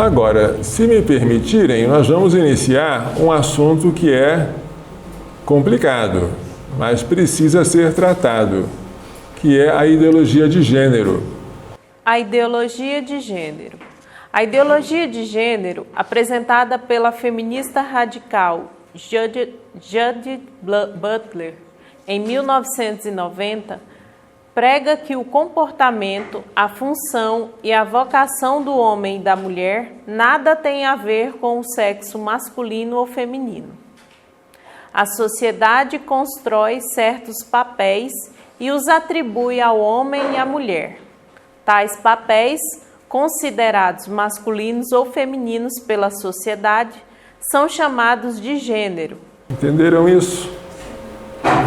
Agora, se me permitirem, nós vamos iniciar um assunto que é complicado, mas precisa ser tratado, que é a ideologia de gênero. A ideologia de gênero. A ideologia de gênero, apresentada pela feminista radical Judith Butler em 1990, prega que o comportamento, a função e a vocação do homem e da mulher nada tem a ver com o sexo masculino ou feminino. A sociedade constrói certos papéis e os atribui ao homem e à mulher. Tais papéis, considerados masculinos ou femininos pela sociedade, são chamados de gênero. Entenderam isso?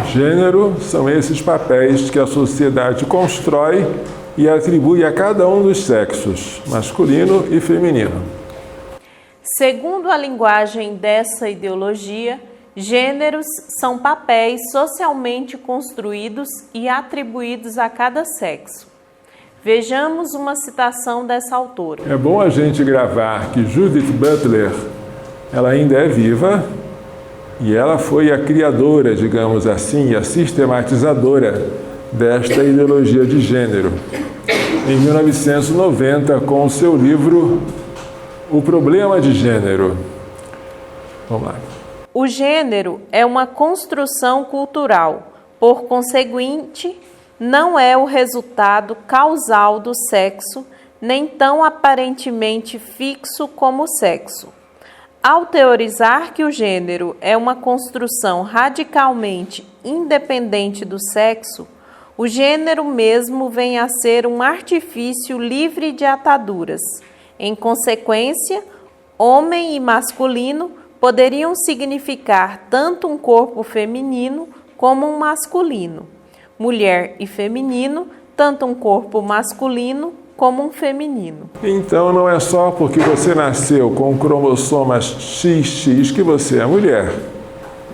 Gênero são esses papéis que a sociedade constrói e atribui a cada um dos sexos, masculino e feminino. Segundo a linguagem dessa ideologia, gêneros são papéis socialmente construídos e atribuídos a cada sexo. Vejamos uma citação dessa autora. É bom a gente gravar que Judith Butler, ela ainda é viva e ela foi a criadora, digamos assim, a sistematizadora desta ideologia de gênero. Em 1990, com o seu livro O Problema de Gênero. Vamos lá. O gênero é uma construção cultural, por conseguinte, não é o resultado causal do sexo, nem tão aparentemente fixo como o sexo. Ao teorizar que o gênero é uma construção radicalmente independente do sexo, o gênero mesmo vem a ser um artifício livre de ataduras. Em consequência, homem e masculino poderiam significar tanto um corpo feminino como um masculino. Mulher e feminino, tanto um corpo masculino como um feminino. Então não é só porque você nasceu com cromossomas XX que você é mulher.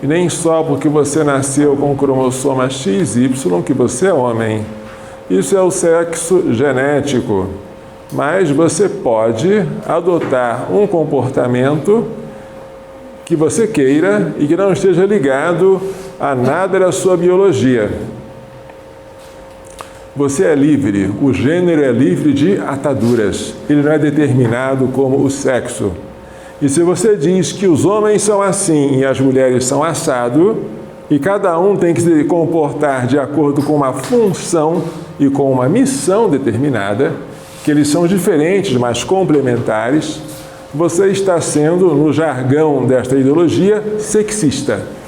E nem só porque você nasceu com cromossomas XY que você é homem. Isso é o sexo genético. Mas você pode adotar um comportamento que você queira e que não esteja ligado a nada da sua biologia. Você é livre, o gênero é livre de ataduras, ele não é determinado como o sexo. E se você diz que os homens são assim e as mulheres são assado, e cada um tem que se comportar de acordo com uma função e com uma missão determinada, que eles são diferentes, mas complementares, você está sendo, no jargão desta ideologia, sexista.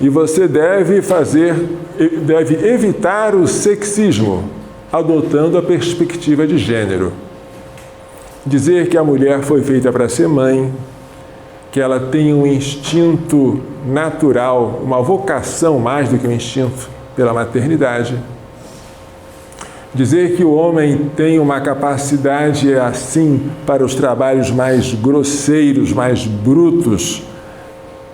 E você deve evitar o sexismo, adotando a perspectiva de gênero. Dizer que a mulher foi feita para ser mãe, que ela tem um instinto natural, uma vocação mais do que um instinto pela maternidade. Dizer que o homem tem uma capacidade assim para os trabalhos mais grosseiros, mais brutos,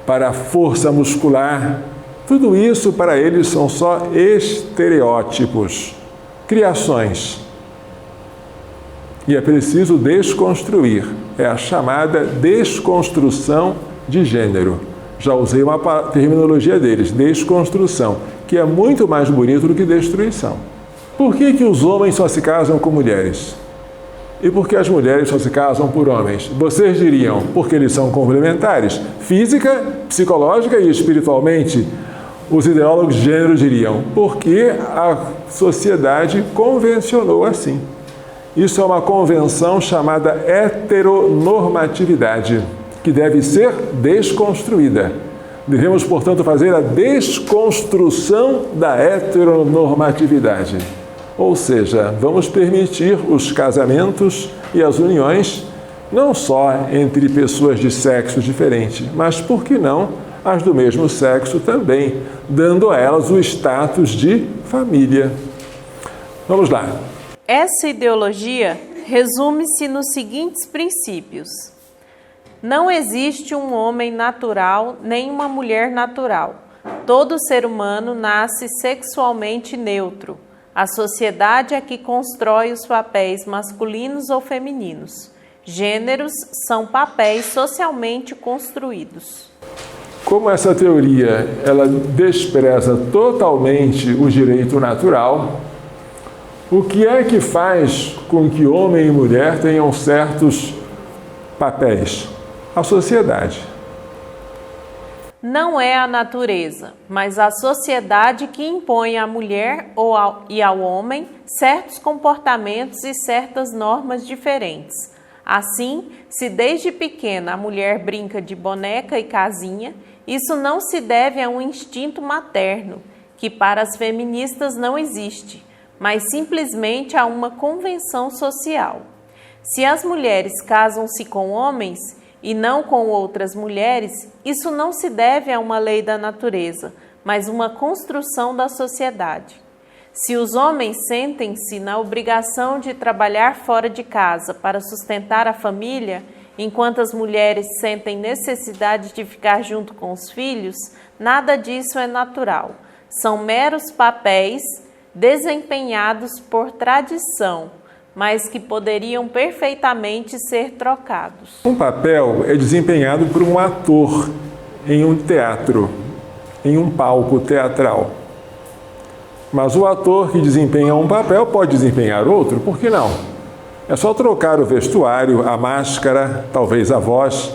para a força muscular, tudo isso para eles são só estereótipos, criações. E é preciso desconstruir, é a chamada desconstrução de gênero. Já usei uma terminologia deles, desconstrução, que é muito mais bonito do que destruição. Por que os homens só se casam com mulheres? E por que as mulheres só se casam por homens? Vocês diriam, porque eles são complementares. Física, psicológica e espiritualmente, os ideólogos de gênero diriam, porque a sociedade convencionou assim. Isso é uma convenção chamada heteronormatividade, que deve ser desconstruída. Devemos, portanto, fazer a desconstrução da heteronormatividade. Ou seja, vamos permitir os casamentos e as uniões não só entre pessoas de sexo diferente, mas, por que não, as do mesmo sexo também, dando a elas o status de família. Vamos lá. Essa ideologia resume-se nos seguintes princípios. Não existe um homem natural nem uma mulher natural. Todo ser humano nasce sexualmente neutro. A sociedade é que constrói os papéis masculinos ou femininos. Gêneros são papéis socialmente construídos. Como essa teoria ela despreza totalmente o direito natural, o que é que faz com que homem e mulher tenham certos papéis? A sociedade. Não é a natureza, mas a sociedade que impõe à mulher e ao homem certos comportamentos e certas normas diferentes. Assim, se desde pequena a mulher brinca de boneca e casinha, isso não se deve a um instinto materno, que para as feministas não existe, mas simplesmente a uma convenção social. Se as mulheres casam-se com homens e não com outras mulheres, isso não se deve a uma lei da natureza, mas uma construção da sociedade. Se os homens sentem-se na obrigação de trabalhar fora de casa para sustentar a família, enquanto as mulheres sentem necessidade de ficar junto com os filhos, nada disso é natural. São meros papéis desempenhados por tradição, mas que poderiam perfeitamente ser trocados. Um papel é desempenhado por um ator em um teatro, em um palco teatral. Mas o ator que desempenha um papel pode desempenhar outro, por que não? É só trocar o vestuário, a máscara, talvez a voz.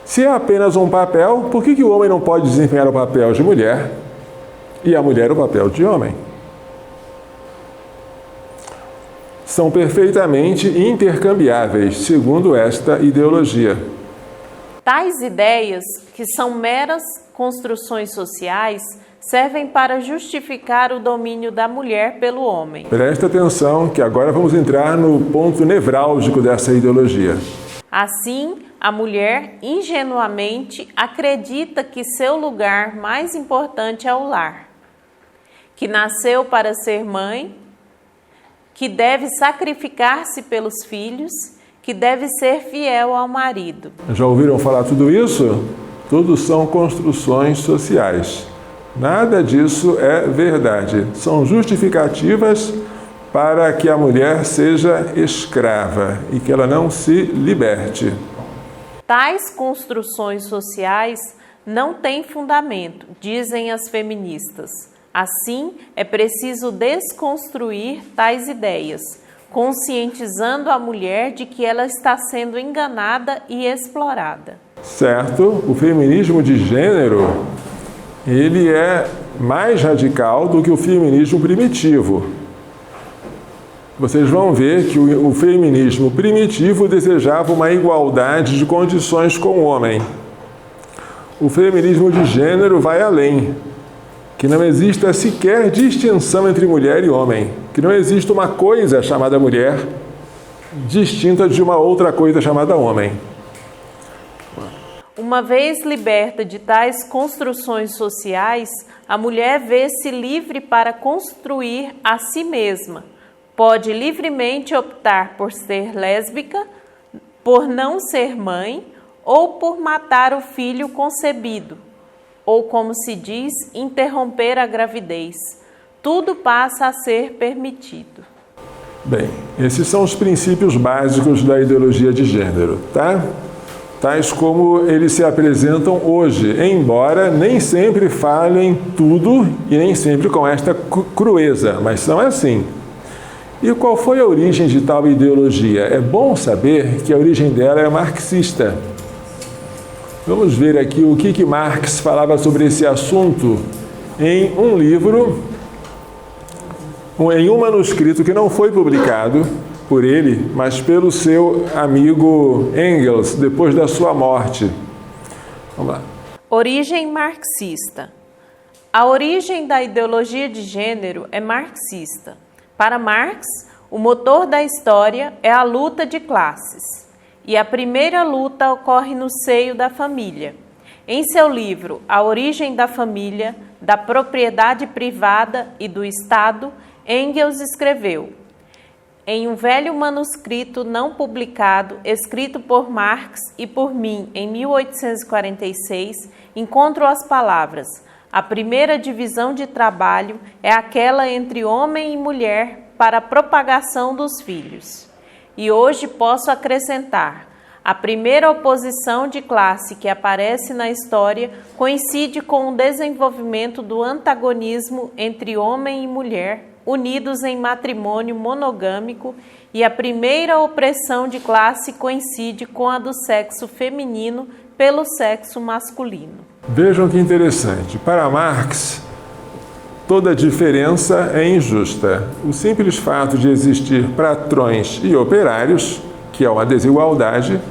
Se é apenas um papel, por que o homem não pode desempenhar o papel de mulher e a mulher o papel de homem? São perfeitamente intercambiáveis, segundo esta ideologia. Tais ideias, que são meras construções sociais, servem para justificar o domínio da mulher pelo homem. Presta atenção que agora vamos entrar no ponto nevrálgico dessa ideologia. Assim, a mulher ingenuamente acredita que seu lugar mais importante é o lar, que nasceu para ser mãe, que deve sacrificar-se pelos filhos, que deve ser fiel ao marido. Já ouviram falar tudo isso? Tudo são construções sociais. Nada disso é verdade. São justificativas para que a mulher seja escrava e que ela não se liberte. Tais construções sociais não têm fundamento, dizem as feministas. Assim, é preciso desconstruir tais ideias, conscientizando a mulher de que ela está sendo enganada e explorada. Certo, o feminismo de gênero, ele é mais radical do que o feminismo primitivo. Vocês vão ver que o feminismo primitivo desejava uma igualdade de condições com o homem. O feminismo de gênero vai além. Que não exista sequer distinção entre mulher e homem, que não exista uma coisa chamada mulher distinta de uma outra coisa chamada homem. Uma vez liberta de tais construções sociais, a mulher vê-se livre para construir a si mesma. Pode livremente optar por ser lésbica, por não ser mãe ou por matar o filho concebido, ou, como se diz, interromper a gravidez. Tudo passa a ser permitido. Bem, esses são os princípios básicos da ideologia de gênero, tá? Tais como eles se apresentam hoje, embora nem sempre falem tudo e nem sempre com esta crueza, mas são assim. E qual foi a origem de tal ideologia? É bom saber que a origem dela é marxista. Vamos ver aqui o que Marx falava sobre esse assunto em um livro, em um manuscrito que não foi publicado por ele, mas pelo seu amigo Engels, depois da sua morte. Vamos lá. Origem marxista. A origem da ideologia de gênero é marxista. Para Marx, o motor da história é a luta de classes. E a primeira luta ocorre no seio da família. Em seu livro A Origem da Família, da Propriedade Privada e do Estado, Engels escreveu: em um velho manuscrito não publicado, escrito por Marx e por mim em 1846, encontro as palavras: A primeira divisão de trabalho é aquela entre homem e mulher para a propagação dos filhos. E hoje posso acrescentar: a primeira oposição de classe que aparece na história coincide com o desenvolvimento do antagonismo entre homem e mulher, unidos em matrimônio monogâmico, e a primeira opressão de classe coincide com a do sexo feminino pelo sexo masculino. Vejam que interessante. Para Marx, toda diferença é injusta. O simples fato de existir patrões e operários, que é uma desigualdade,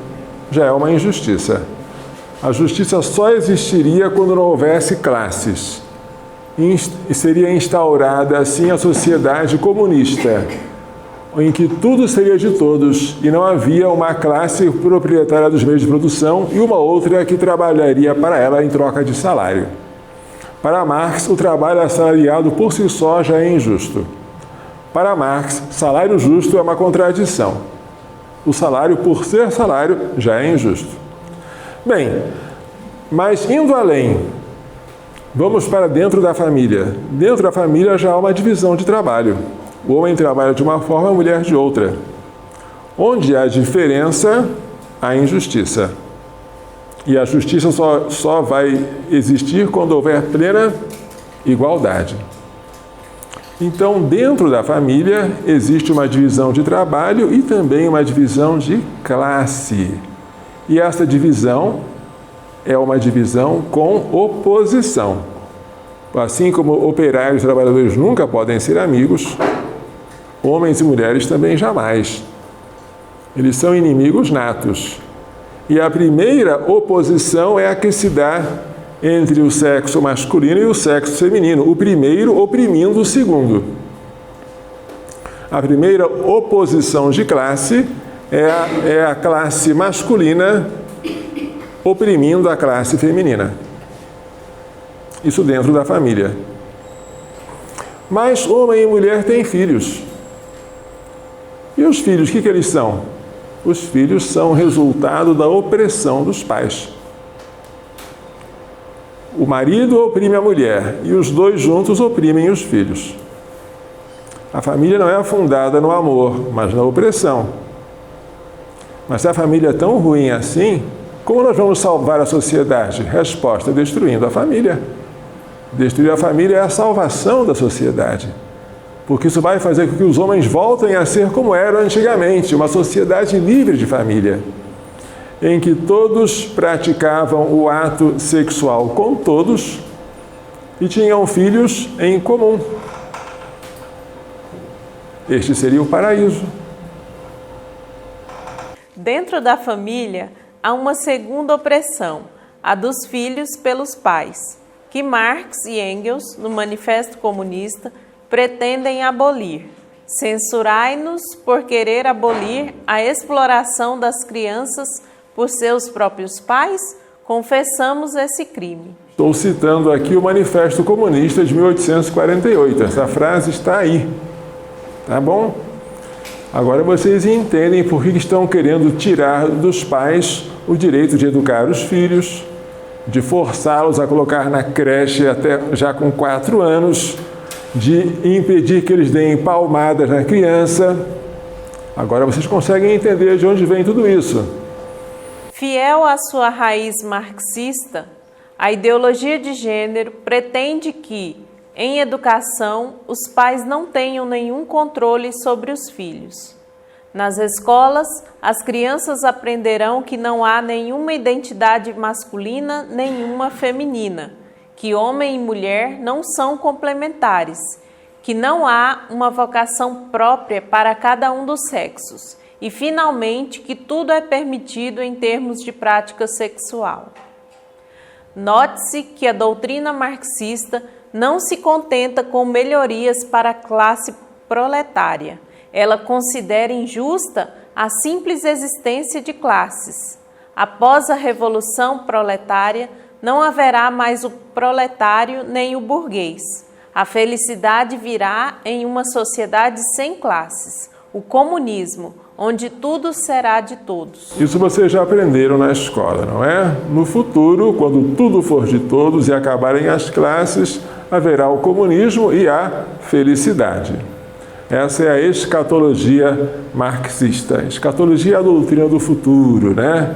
já é uma injustiça. A justiça só existiria quando não houvesse classes. E seria instaurada assim a sociedade comunista, em que tudo seria de todos e não havia uma classe proprietária dos meios de produção e uma outra que trabalharia para ela em troca de salário. Para Marx, o trabalho assalariado por si só já é injusto. Para Marx, salário justo é uma contradição. O salário, por ser salário, já é injusto. Bem, mas indo além, vamos para dentro da família. Dentro da família já há uma divisão de trabalho. O homem trabalha de uma forma, a mulher de outra. Onde há diferença, há injustiça. E a justiça só vai existir quando houver plena igualdade. Então, dentro da família, existe uma divisão de trabalho e também uma divisão de classe. E essa divisão é uma divisão com oposição. Assim como operários e trabalhadores nunca podem ser amigos, homens e mulheres também jamais. Eles são inimigos natos. E a primeira oposição é a que se dá entre o sexo masculino e o sexo feminino, o primeiro oprimindo o segundo. A primeira oposição de classe é a classe masculina oprimindo a classe feminina. Isso dentro da família. Mas homem e mulher têm filhos. E os filhos, o que eles são? Os filhos são resultado da opressão dos pais. O marido oprime a mulher e os dois juntos oprimem os filhos. A família não é fundada no amor, mas na opressão. Mas se a família é tão ruim assim, como nós vamos salvar a sociedade? Resposta: destruindo a família. Destruir a família é a salvação da sociedade. Porque isso vai fazer com que os homens voltem a ser como eram antigamente, uma sociedade livre de família, em que todos praticavam o ato sexual com todos e tinham filhos em comum. Este seria o paraíso. Dentro da família, há uma segunda opressão, a dos filhos pelos pais, que Marx e Engels, no Manifesto Comunista, pretendem abolir. Censurai-nos por querer abolir a exploração das crianças por seus próprios pais? Confessamos esse crime. Estou citando aqui o Manifesto Comunista de 1848. Essa frase está aí. Tá bom? Agora vocês entendem por que estão querendo tirar dos pais o direito de educar os filhos, de forçá-los a colocar na creche até já com 4 anos, de impedir que eles deem palmadas na criança. Agora vocês conseguem entender de onde vem tudo isso. Fiel à sua raiz marxista, a ideologia de gênero pretende que, em educação, os pais não tenham nenhum controle sobre os filhos. Nas escolas, as crianças aprenderão que não há nenhuma identidade masculina, nenhuma feminina, que homem e mulher não são complementares, que não há uma vocação própria para cada um dos sexos e, finalmente, que tudo é permitido em termos de prática sexual. Note-se que a doutrina marxista não se contenta com melhorias para a classe proletária. Ela considera injusta a simples existência de classes. Após a Revolução Proletária, não haverá mais o proletário nem o burguês. A felicidade virá em uma sociedade sem classes, o comunismo, onde tudo será de todos. Isso vocês já aprenderam na escola, não é? No futuro, quando tudo for de todos e acabarem as classes, haverá o comunismo e a felicidade. Essa é a escatologia marxista. Escatologia é a doutrina do futuro, né?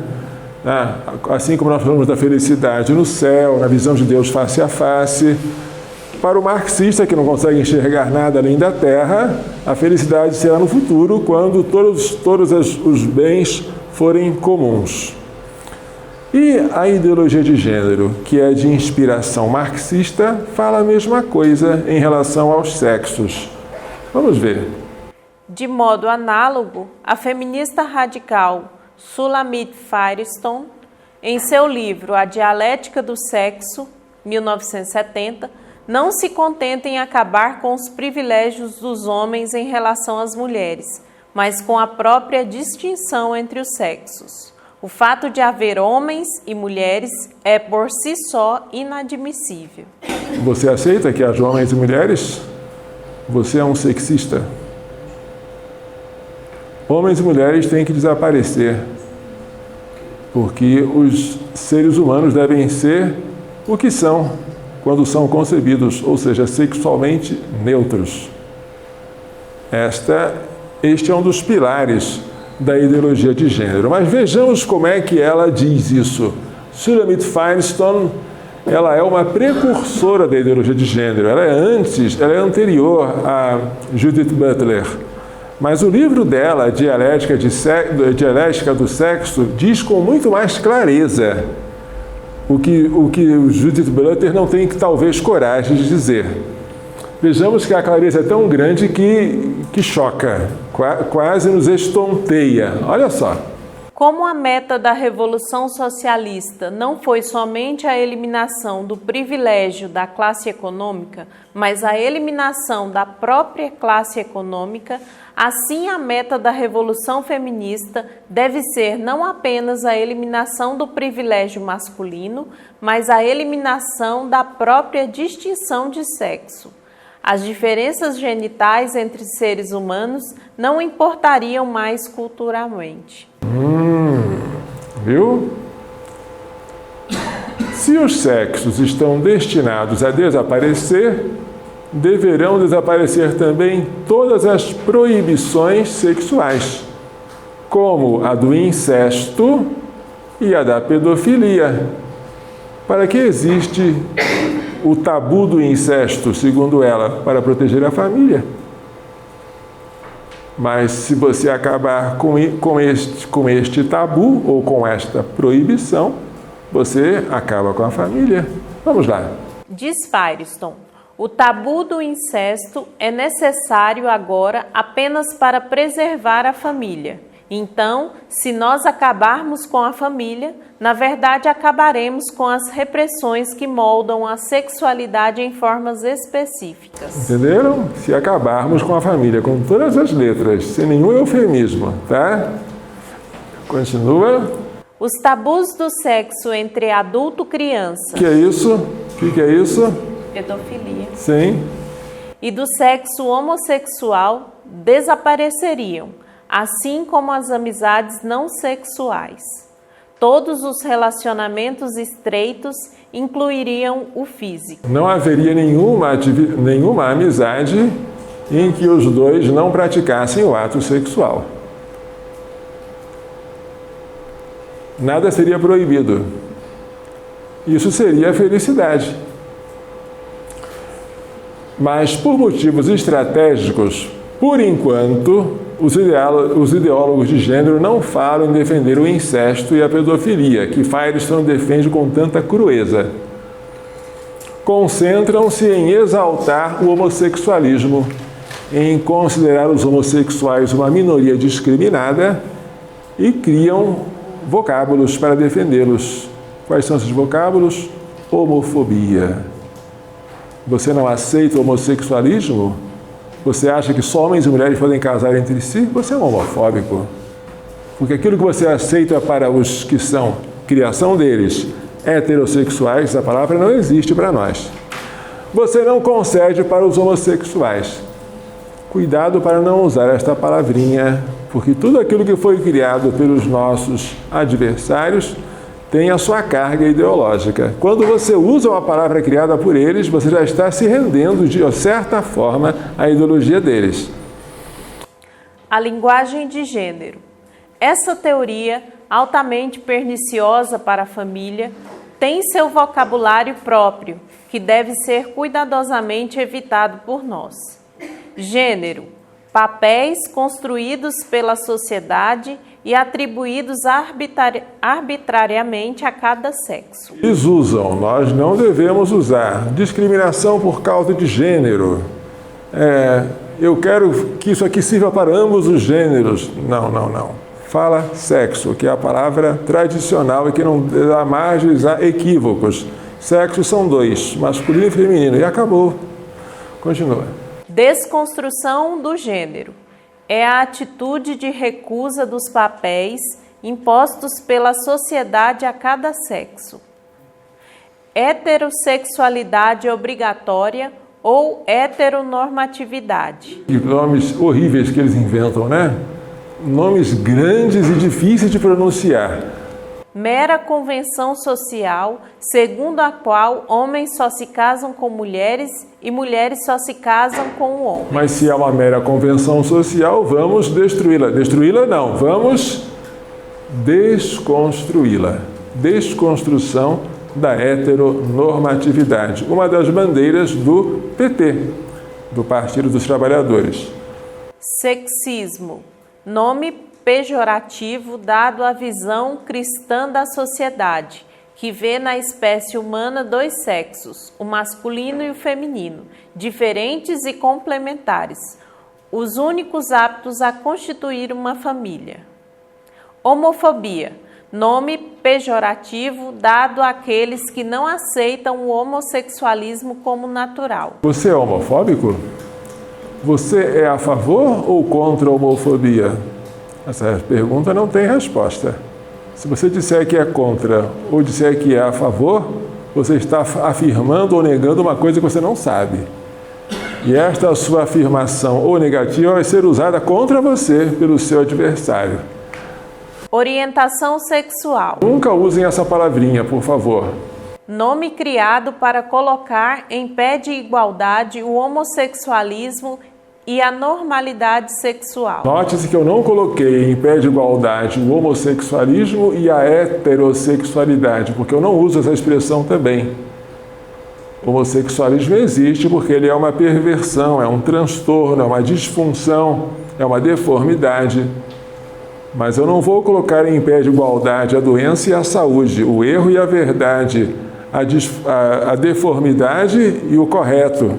Assim como nós falamos da felicidade no céu, na visão de Deus face a face, para o marxista, que não consegue enxergar nada além da terra, a felicidade será no futuro, quando todos os bens forem comuns. E a ideologia de gênero, que é de inspiração marxista, fala a mesma coisa em relação aos sexos. Vamos ver. De modo análogo, a feminista radical Shulamit Firestone, em seu livro A Dialética do Sexo, 1970, não se contenta em acabar com os privilégios dos homens em relação às mulheres, mas com a própria distinção entre os sexos. O fato de haver homens e mulheres é por si só inadmissível. Você aceita que haja homens e mulheres? Você é um sexista. Homens e mulheres têm que desaparecer, porque os seres humanos devem ser o que são quando são concebidos, ou seja, sexualmente neutros. Este é um dos pilares da ideologia de gênero. Mas vejamos como é que ela diz isso. Shulamit Firestone, ela é uma precursora da ideologia de gênero. Ela é anterior a Judith Butler. Mas o livro dela, Dialética do Sexo, diz com muito mais clareza o que o Judith Butler não tem, talvez, coragem de dizer. Vejamos que a clareza é tão grande que choca, quase nos estonteia. Olha só. Como a meta da Revolução Socialista não foi somente a eliminação do privilégio da classe econômica, mas a eliminação da própria classe econômica, assim a meta da Revolução Feminista deve ser não apenas a eliminação do privilégio masculino, mas a eliminação da própria distinção de sexo. As diferenças genitais entre seres humanos não importariam mais culturalmente. Viu? Se os sexos estão destinados a desaparecer, deverão desaparecer também todas as proibições sexuais, como a do incesto e a da pedofilia. Para que existe o tabu do incesto, segundo ela? Para proteger a família. Mas se você acabar com este tabu ou com esta proibição, você acaba com a família. Vamos lá. Diz Firestone, o tabu do incesto é necessário agora apenas para preservar a família. Então, se nós acabarmos com a família, na verdade acabaremos com as repressões que moldam a sexualidade em formas específicas. Entenderam? Se acabarmos com a família, com todas as letras, sem nenhum eufemismo, tá? Continua. Os tabus do sexo entre adulto e criança. O que é isso? O que é isso? Pedofilia. Sim. E do sexo homossexual desapareceriam, assim como as amizades não sexuais. Todos os relacionamentos estreitos incluiriam o físico. Não haveria nenhuma amizade em que os dois não praticassem o ato sexual. Nada seria proibido. Isso seria a felicidade. Mas por motivos estratégicos, por enquanto, os ideólogos de gênero não falam em defender o incesto e a pedofilia, que Firestone defende com tanta crueza. Concentram-se em exaltar o homossexualismo, em considerar os homossexuais uma minoria discriminada e criam vocábulos para defendê-los. Quais são esses vocábulos? Homofobia. Você não aceita o homossexualismo? Você acha que só homens e mulheres podem casar entre si? Você é um homofóbico. Porque aquilo que você aceita para os que são criação deles, heterossexuais, essa palavra não existe para nós. Você não concede para os homossexuais. Cuidado para não usar esta palavrinha porque tudo aquilo que foi criado pelos nossos adversários tem a sua carga ideológica. Quando você usa uma palavra criada por eles, você já está se rendendo, de certa forma, à ideologia deles. A linguagem de gênero. Essa teoria, altamente perniciosa para a família, tem seu vocabulário próprio, que deve ser cuidadosamente evitado por nós. Gênero, papéis construídos pela sociedade e atribuídos arbitrariamente a cada sexo. Eles usam, nós não devemos usar. Discriminação por causa de gênero. Eu quero que isso aqui sirva para ambos os gêneros. Não. Fala sexo, que é a palavra tradicional e que não dá margens a equívocos. Sexos são dois, masculino e feminino, e acabou. Continua. Desconstrução do gênero. É a atitude de recusa dos papéis impostos pela sociedade a cada sexo. Heterossexualidade obrigatória ou heteronormatividade. E nomes horríveis que eles inventam, né? Nomes grandes e difíceis de pronunciar. Mera convenção social, segundo a qual homens só se casam com mulheres e mulheres só se casam com homens. Mas se é uma mera convenção social, vamos destruí-la. Destruí-la não, vamos desconstruí-la. Desconstrução da heteronormatividade. Uma das bandeiras do PT, do Partido dos Trabalhadores. Sexismo. Nome pejorativo dado à visão cristã da sociedade, que vê na espécie humana dois sexos, o masculino e o feminino, diferentes e complementares, os únicos aptos a constituir uma família. Homofobia. Nome pejorativo dado àqueles que não aceitam o homossexualismo como natural. Você é homofóbico? Você é a favor ou contra a homofobia? Essa pergunta não tem resposta. Se você disser que é contra ou disser que é a favor, você está afirmando ou negando uma coisa que você não sabe. E esta sua afirmação ou negativa vai ser usada contra você pelo seu adversário. Orientação sexual. Nunca usem essa palavrinha, por favor. Nome criado para colocar em pé de igualdade o homossexualismo e a normalidade sexual. Note-se que eu não coloquei em pé de igualdade o homossexualismo e a heterossexualidade, porque eu não uso essa expressão também. O homossexualismo existe porque ele é uma perversão, é um transtorno, é uma disfunção, é uma deformidade. Mas eu não vou colocar em pé de igualdade a doença e a saúde, o erro e a verdade, a deformidade e o correto.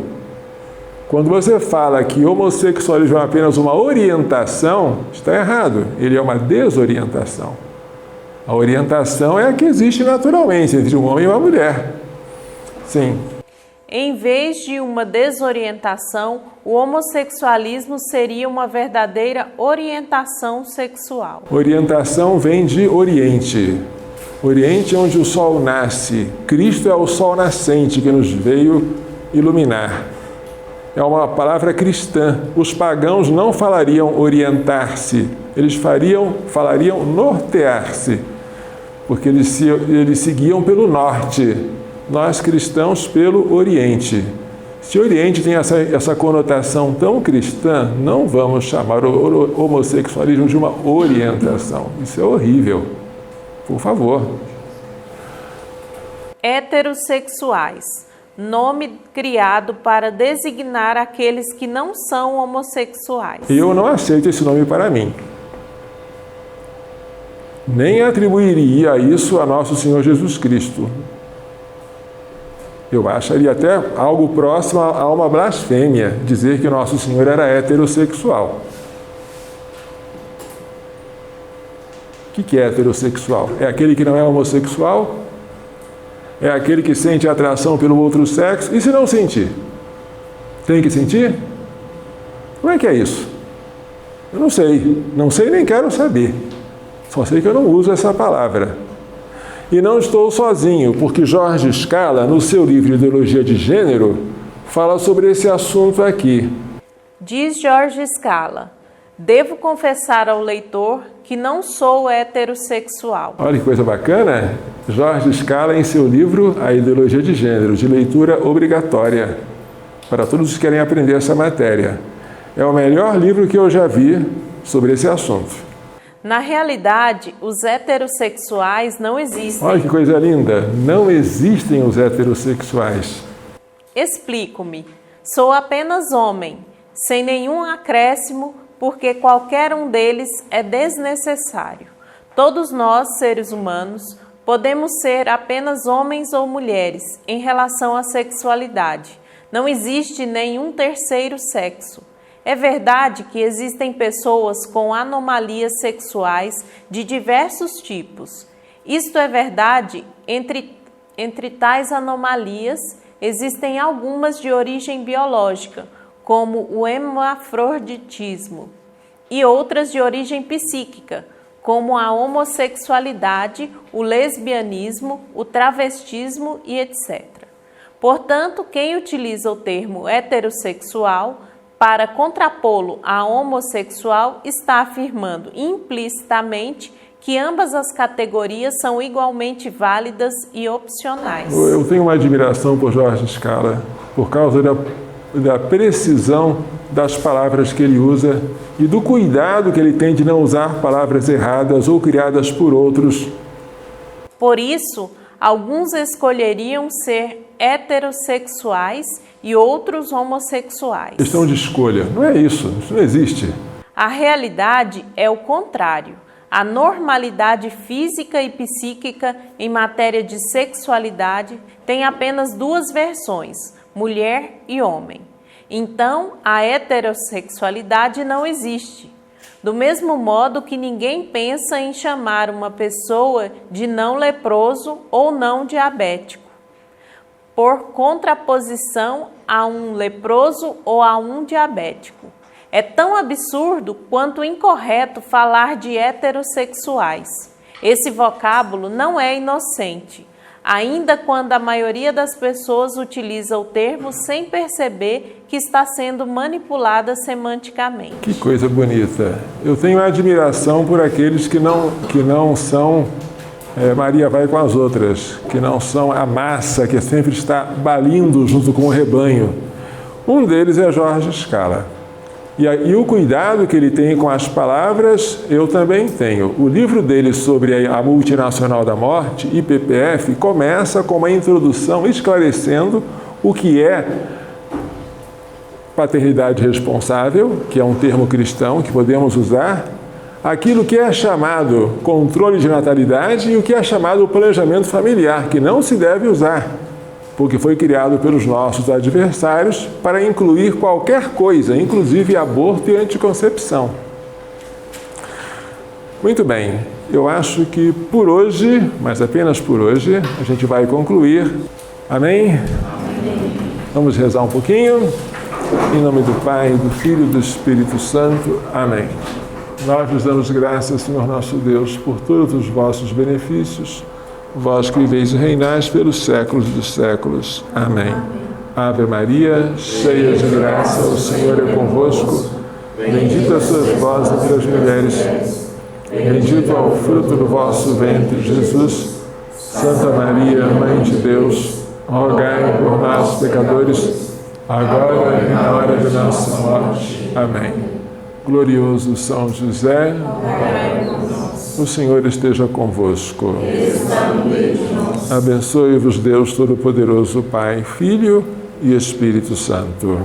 Quando você fala que homossexualismo é apenas uma orientação, está errado. Ele é uma desorientação. A orientação é a que existe naturalmente entre um homem e uma mulher. Sim. Em vez de uma desorientação, o homossexualismo seria uma verdadeira orientação sexual. Orientação vem de Oriente. Oriente é onde o sol nasce. Cristo é o sol nascente que nos veio iluminar. É uma palavra cristã. Os pagãos não falariam orientar-se, eles falariam nortear-se, porque eles seguiam pelo norte, nós cristãos pelo Oriente. Se o Oriente tem essa conotação tão cristã, não vamos chamar o homossexualismo de uma orientação. Isso é horrível. Por favor. Heterossexuais. Nome criado para designar aqueles que não são homossexuais. Eu não aceito esse nome para mim. Nem atribuiria isso a nosso Senhor Jesus Cristo. Eu acharia até algo próximo a uma blasfêmia dizer que nosso Senhor era heterossexual. O que é heterossexual? É aquele que não é homossexual? É aquele que sente atração pelo outro sexo? E se não sentir? Tem que sentir? Como é que é isso? Eu não sei. Não sei nem quero saber. Só sei que eu não uso essa palavra. E não estou sozinho, porque Jorge Scala, no seu livro Ideologia de Gênero, fala sobre esse assunto aqui. Diz Jorge Scala: Devo confessar ao leitor que não sou heterossexual. Olha que coisa bacana! Jorge Scala, em seu livro A Ideologia de Gênero, de leitura obrigatória para todos que querem aprender essa matéria. É o melhor livro que eu já vi sobre esse assunto. Na realidade, os heterossexuais não existem. Olha que coisa linda! Não existem os heterossexuais. Explico-me. Sou apenas homem, sem nenhum acréscimo, porque qualquer um deles é desnecessário. Todos nós, seres humanos, podemos ser apenas homens ou mulheres em relação à sexualidade. Não existe nenhum terceiro sexo. É verdade que existem pessoas com anomalias sexuais de diversos tipos. Isto é verdade, entre tais anomalias, existem algumas de origem biológica, como o hermafroditismo, e outras de origem psíquica, como a homossexualidade, o lesbianismo, o travestismo e etc. Portanto, quem utiliza o termo heterossexual para contrapô-lo a homossexual está afirmando implicitamente que ambas as categorias são igualmente válidas e opcionais. Eu tenho uma admiração por Jorge Scala, por causa da precisão das palavras que ele usa e do cuidado que ele tem de não usar palavras erradas ou criadas por outros. Por isso, alguns escolheriam ser heterossexuais e outros homossexuais. Questão de escolha. Não é isso não existe. A realidade é o contrário. A normalidade física e psíquica em matéria de sexualidade tem apenas duas versões, mulher e homem. Então, a heterossexualidade não existe. Do mesmo modo que ninguém pensa em chamar uma pessoa de não leproso ou não diabético, por contraposição a um leproso ou a um diabético. É tão absurdo quanto incorreto falar de heterossexuais. Esse vocábulo não é inocente, ainda quando a maioria das pessoas utiliza o termo sem perceber que está sendo manipulada semanticamente. Que coisa bonita! Eu tenho admiração por aqueles que não são Maria vai com as outras, que não são a massa que sempre está balindo junto com o rebanho. Um deles é Jorge Scala. E o cuidado que ele tem com as palavras, eu também tenho. O livro dele sobre a multinacional da morte, IPPF, começa com uma introdução esclarecendo o que é paternidade responsável, que é um termo cristão que podemos usar, aquilo que é chamado controle de natalidade e o que é chamado planejamento familiar, que não se deve usar, porque foi criado pelos nossos adversários para incluir qualquer coisa, inclusive aborto e anticoncepção. Muito bem, eu acho que por hoje, mas apenas por hoje, a gente vai concluir. Amém? Amém. Vamos rezar um pouquinho. Em nome do Pai, do Filho e do Espírito Santo. Amém. Nós vos damos graças, Senhor nosso Deus, por todos os vossos benefícios, vós que viveis e reinais pelos séculos dos séculos. Amém. Ave Maria, cheia de graça, o Senhor é convosco. Bendita sois vós entre as mulheres. Bendito é o fruto do vosso ventre, Jesus. Santa Maria, Mãe de Deus, rogai por nós, pecadores, agora e na hora de nossa morte. Amém. Glorioso São José, o Senhor esteja convosco. Abençoe-vos Deus Todo-Poderoso, Pai, Filho e Espírito Santo.